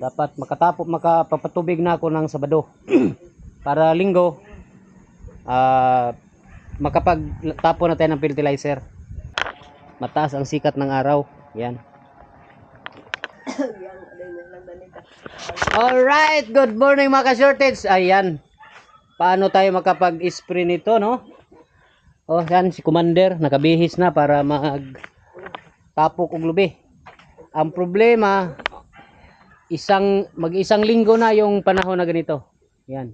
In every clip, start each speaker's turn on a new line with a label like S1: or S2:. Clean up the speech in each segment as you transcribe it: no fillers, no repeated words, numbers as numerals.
S1: Dapat makapapatubig na ako ng Sabado para Linggo makapagtapo na tayo ng fertilizer. Mataas ang sikat ng araw. Yan. Alright, good morning mga ka-shortage. Ayan. Paano tayo makapag-spray nito, no? Oh, yan si Commander, nakabihis na para magtapok og lubi. Ang problema, mag-isang linggo na yung panahon na ganito. Yan.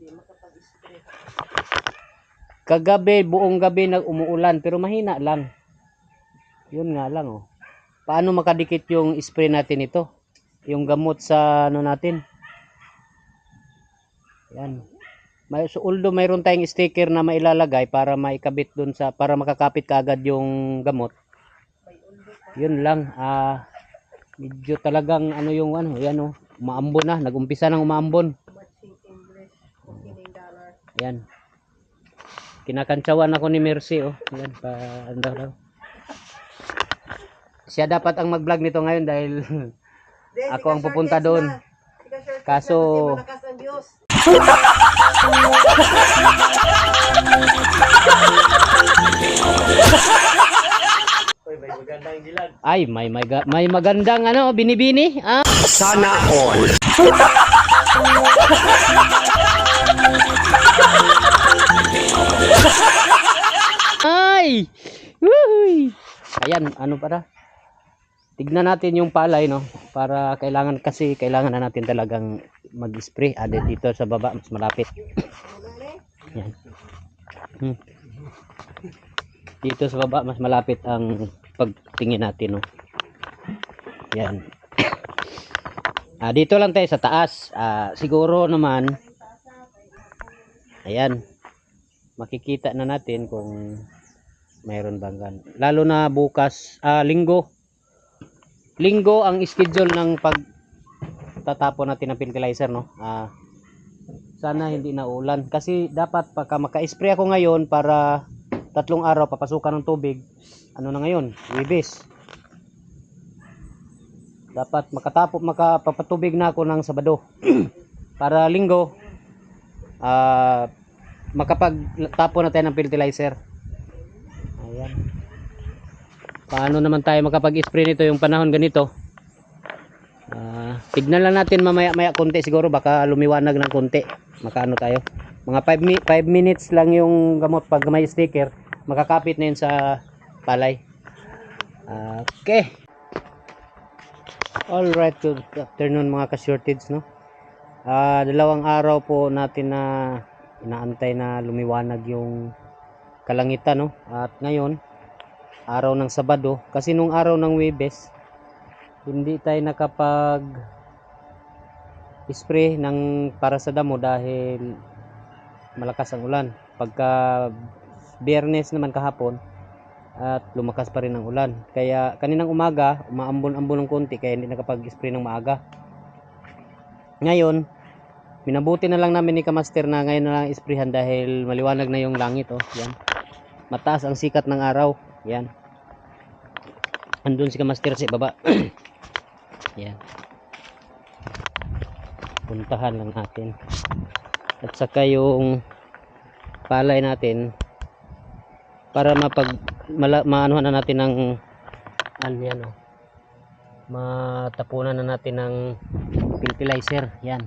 S1: Kagabi, buong gabi nag-umuulan pero mahina lang. Yun nga lang, oh. Paano makadikit yung spray natin ito? Yung gamot sa ano natin. Yan. Although mayroon tayong sticker na mailalagay para maikabit dun sa, para makakapit kaagad yung gamot. Yun lang. Medyo talagang ano yung ano, yan oh. Umaambon na. Nag-umpisa ng umaambon. Yan. Kinakantsawan ako ni Mercy, oh. Yan, paanda daw. Siya dapat ang mag-vlog nito ngayon dahil ako ang pupunta doon. Kaso ay, may magandang ano, binibini.
S2: Sana all.
S1: Ay! Woohoo! Ayan, ano para? Tignan natin yung palay, no? Para kailangan na natin talagang mag-spray. Dito sa baba, mas malapit. Yan. Dito sa baba, mas malapit ang pagtingin natin, no? Yan. Dito lang tayo sa taas. Siguro naman, ayan. Makikita na natin kung mayroon bang lalo na bukas, linggo ang schedule ng pagtatapon natin ng fertilizer, no? Sana hindi na ulan kasi dapat pagka maka-spray ako ngayon para 3 araw papasukan ng tubig, ano na ngayon, Huwebes. Dapat makapapatubig na ako ng Sabado para Linggo makapagtapo na tayo ng fertilizer. Ayan. Paano naman tayo makapag-spray nito yung panahon ganito? Tignan lang natin mamaya konti, siguro baka lumiwanag ng konti. Makaano tayo? Mga 5 minutes lang yung gamot pag may sticker, makakapit na yun sa palay. Okay. Alright, good afternoon mga ka-shortage, no? 2 araw po natin na inaantay na lumiwanag yung kalangitan, no? At ngayon, araw ng Sabado, kasi nung araw ng Huwebes hindi tayo nakapag spray ng para sa damo dahil malakas ang ulan. Pagka Biyernes naman kahapon at lumakas pa rin ang ulan, kaya kaninang umaga umaambon-ambon ng konti, kaya hindi nakapag-spray ng maaga. Ngayon minabuti na lang namin ni Kamaster na ngayon na lang isprayhan dahil maliwanag na yung langit, oh. Yan. Mataas ang sikat ng araw. Yan. Andun si Kamaster sa baba. Yan. Puntahan lang natin. At saka yung palay natin para maanuhan na natin ng yan, oh. Matapunan na natin ng fertilizer. Yan.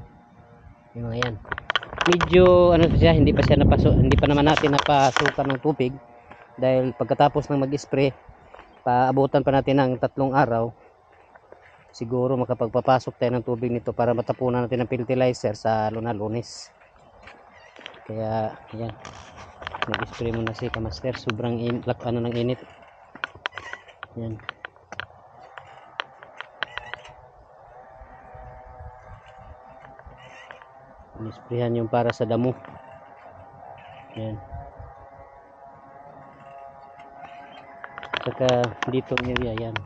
S1: Yung mga yan. Medyo ano siya, hindi pa naman natin napasukan ng tubig dahil pagkatapos ng mag-spray, paabutan pa natin ng 3 araw. Siguro makapagpapasok tayo ng tubig nito para matapunan natin ng fertilizer sa Lunes. Kaya ayan, nag-spray muna si Kamaster. Sobrang ng init. Yan. Nisprayan yung para sa damo. Yan. Saka dito area yan.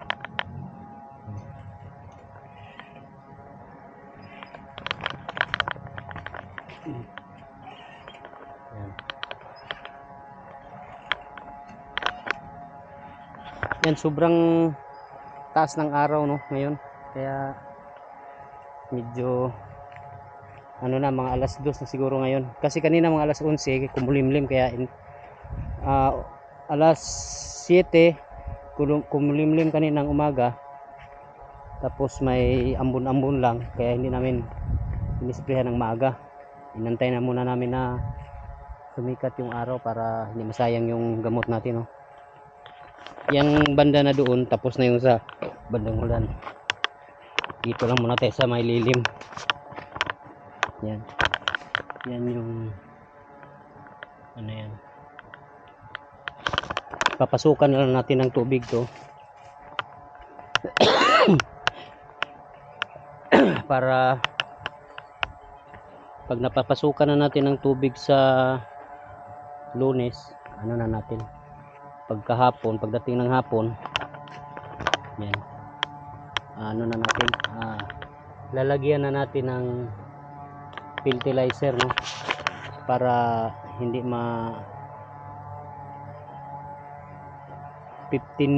S1: Yan, sobrang taas ng araw, no, ngayon. Kaya medyo ano na, mga alas 2 na siguro ngayon. Kasi kanina mga alas 11 kumulimlim, kaya alas 7 kumulimlim kaninang umaga. Tapos may ambon-ambon lang, kaya hindi namin inisprehan ng maaga. Inantay na muna namin na sumikat yung araw para hindi masayang yung gamot natin, no. Yang banda na doon, tapos na yung sa bandang ulan. Dito lang muna tayo sa may lilim. Yan. Yan yung ano yan. Papasukan na lang natin ng tubig to. Para pag napapasukan na natin ng tubig sa Lunes, ano na natin, pagkahapon, pagdating ng hapon, yan, ano na natin, lalagyan na natin ng fertilizer, no, para hindi 15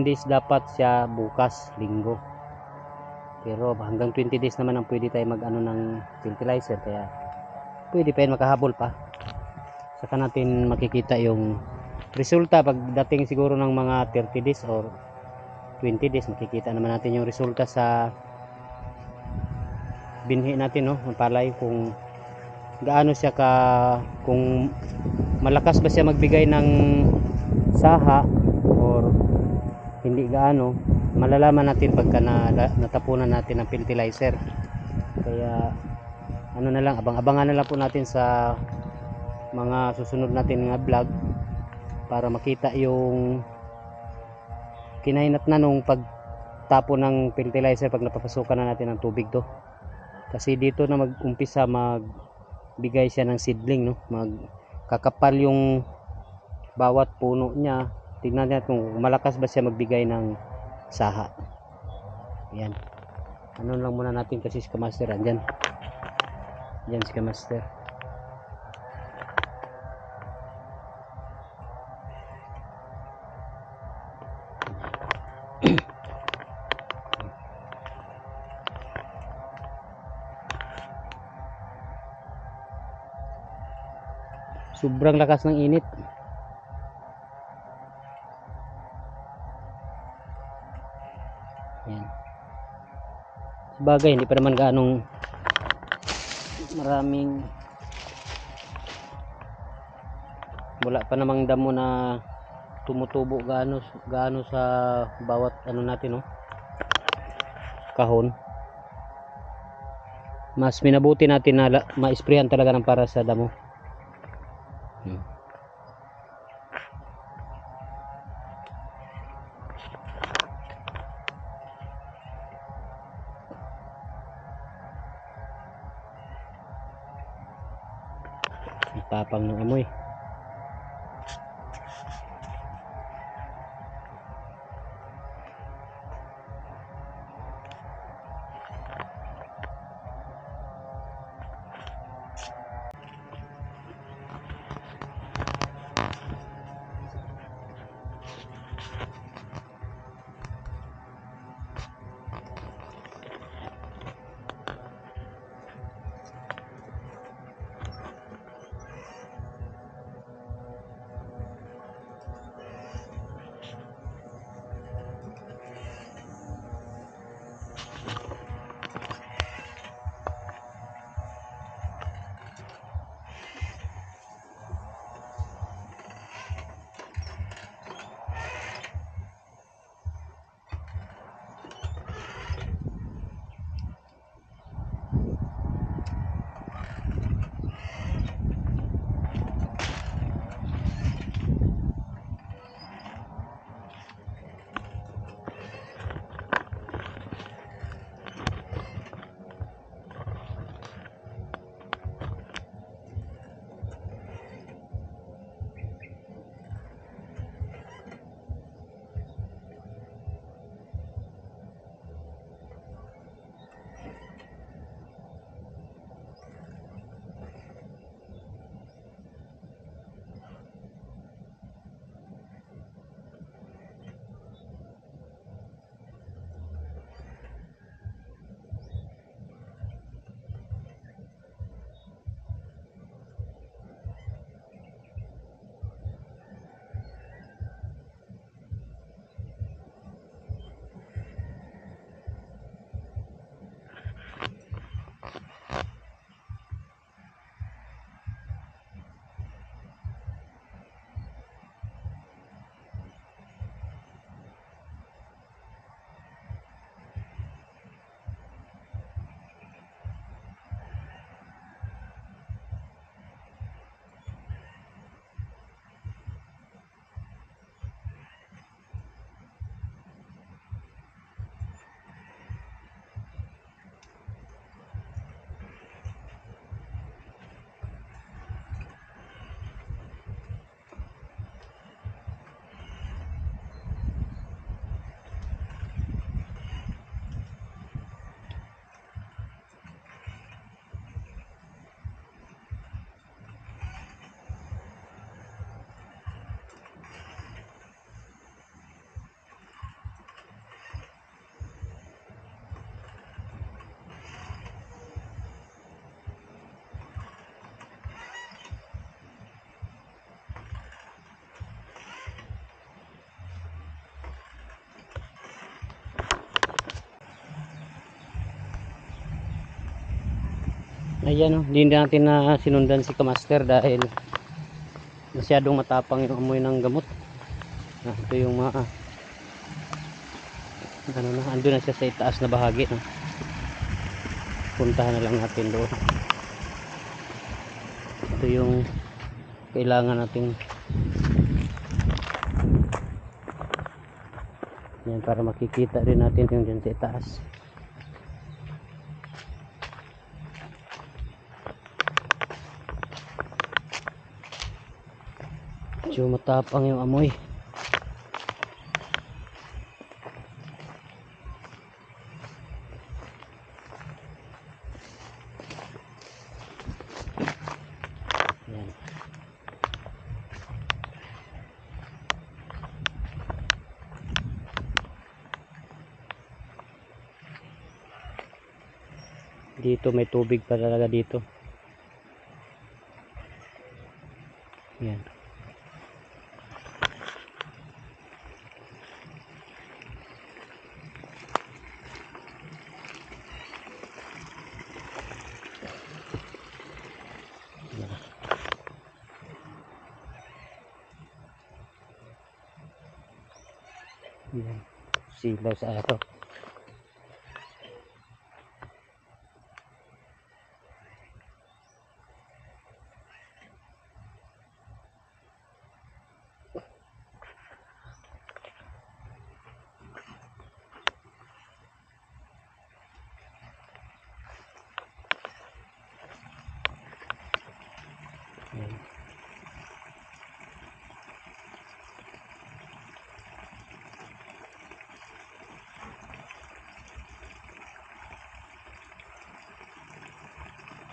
S1: days dapat siya bukas, linggo. Pero hanggang 20 days naman ang pwede tayo mag ano ng fertilizer, kaya pwede pa yun, makahabol pa. Saka natin makikita yung resulta pagdating siguro ng mga 30 days or 20 days. Makikita naman natin yung resulta sa binhi natin, no, ng palay, kung gaano siya kung malakas ba siya magbigay ng saha or hindi gaano. Malalaman natin pagka natapunan natin ng fertilizer. Kaya ano na lang, abang-abangan na lang po natin sa mga susunod natin nga vlog para makita yung kinahinat na nung pagtapo ng fertilizer pag napapasukan na natin ng tubig to. Kasi dito na mag-umpisa magbigay siya ng seedling, no, magkakapal yung bawat puno niya. Tingnan natin kung malakas ba siya magbigay ng saha. Yan, ano lang muna natin kasi si Kamaster andyan. Yan si Kamaster. Sobrang lakas ng init. Yan. Sabagay, hindi pa naman gaanong maraming, wala pa namang damo na tumutubo gaano sa bawat ano natin, no, kahon. Mas minabuti natin na ma-sprayan talaga ng para sa damo. Tapang ng amoy. Ayan, oh, hindi natin na sinundan si Kamaster dahil masyadong matapang yung amoy ng gamot. Ito yung mga ano na, ando na siya sa itaas na bahagi, no? Puntahan na lang natin doon. Ito yung kailangan nating yan, para makikita rin natin yung dyan sa itaas. Medyo matapang yung amoy. Yan. Dito may tubig pa talaga dito. Yan. Yan. Silaw sa araw. Yan.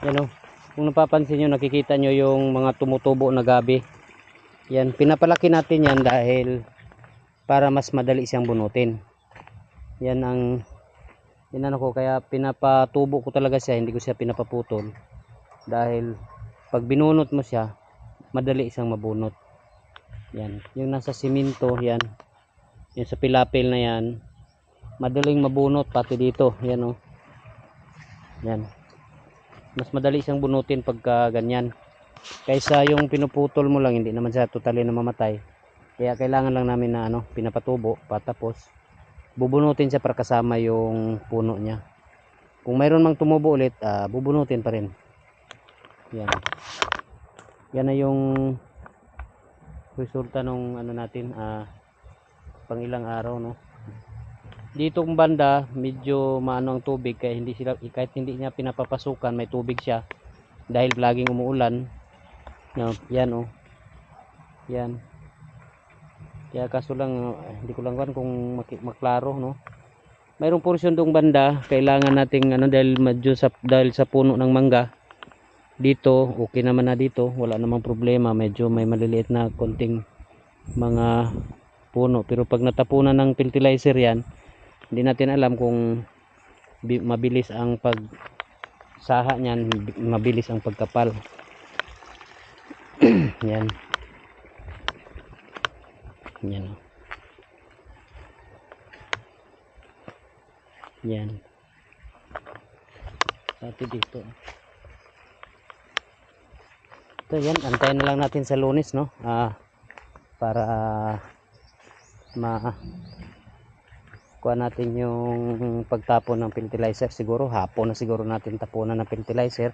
S1: Yan, oh. Kung napapansin nyo, nakikita nyo yung mga tumutubo na gabi. Yan, pinapalaki natin yan dahil para mas madali siyang bunutin. Yan ang inano ko, kaya pinapatubo ko talaga siya, hindi ko siya pinapaputol. Dahil pag binunot mo siya, madali siyang mabunot. Yan, yung nasa simento, yan. Yung sa pilapil na yan, madaling mabunot pati dito. Yan, oh. Yan. Mas madali siyang bunutin pagka ganyan. Kaysa yung pinuputol mo lang, hindi naman siya totally na mamatay. Kaya kailangan lang namin na ano, pinapatubo patapos bubunutin siya para kasama yung puno niya. Kung mayroon mang tumubo ulit, bubunutin pa rin. Yan. Yan na yung resulta nung ano natin, pang ilang araw, no. Dito kung banda, medyo maano ang tubig, kaya hindi sila, kahit hindi niya pinapapasukan, may tubig siya dahil laging umuulan. No, yan, oh. Yan. Kaya kaso lang, hindi ko lang kung maklaro, no. Mayroong portion dong banda, kailangan nating ano, dahil medyo dahil sa puno ng mangga. Dito, okay naman na dito, wala namang problema, medyo may maliliit na konting mga puno, pero pag natapunan ng fertilizer yan, hindi natin alam kung mabilis ang pagsaha niyan, mabilis ang pagkapal. Yan. Yan. Yan. Pati dito. Ito yan, antayin na lang natin sa Lunes, no? Para kuha natin yung pagtapon ng fertilizer. Siguro hapon na siguro natin tapunan ng fertilizer.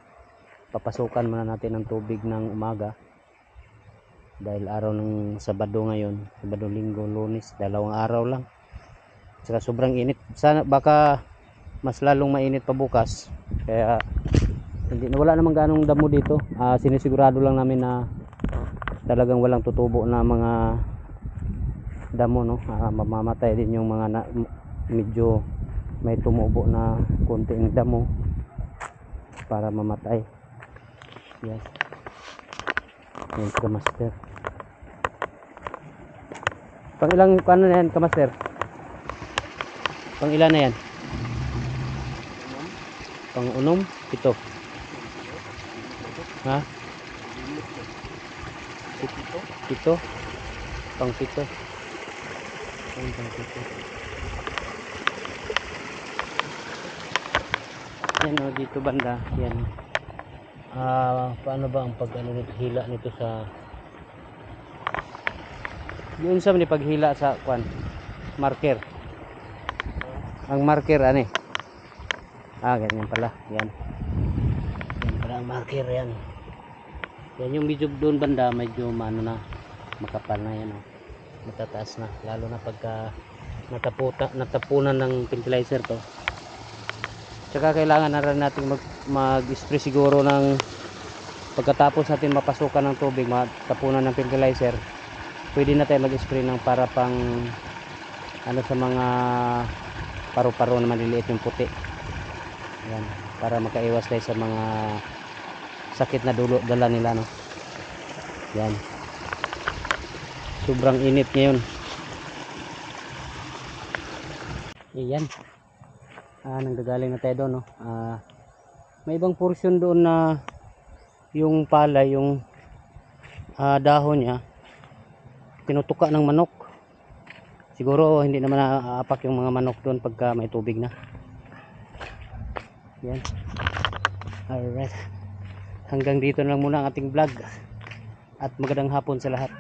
S1: Papasukan muna natin ng tubig ng umaga dahil araw ng Sabado ngayon, Sabado, Linggo, Lunes, 2 araw lang. Saka sobrang init, sana baka mas lalong mainit pa bukas, kaya hindi na, wala namang ganong damo dito. Sinisigurado lang namin na talagang walang tutubo na mga damo, no. Mamamatay din yung mga medyo may tumubo na konting damo para mamatay. Yes. Yan, Kamaster. Pang ilang paano na yan, Kamaster? Pang ilan na yan? Pang unom? 7. Ha? 7? Pang 7. Pang 7. Yan, o, dito banda. Yan. paano ba ang hila nito sa yun sa paghila sa kwan marker. Ang marker ani. Ganyan pala. Yan. Yan pala ang marker yan. Yan yung medyo doon banda medyo ano na makapal na yan. Matataas na lalo na pagka natapunan ng fertilizer to. Tsaka kailangan na rin natin mag-spray siguro ng pagkatapos natin mapasukan ng tubig, matapunan ng fertilizer. Pwede na tayo mag-spray ng para pang ano sa mga paru-paro na maliliit yung puti. Yan, para makaiwas tayo sa mga sakit na dala nila, no. Yan. Sobrang init ngayon. Iyan. Nanggagaling na tayo doon, no. May ibang portion doon na yung palay, yung dahon niya tinutuka ng manok. Siguro hindi naman naaapak yung mga manok doon pagka may tubig na. Yan. Alright. Hanggang dito na lang muna ang ating vlog. At magandang hapon sa lahat.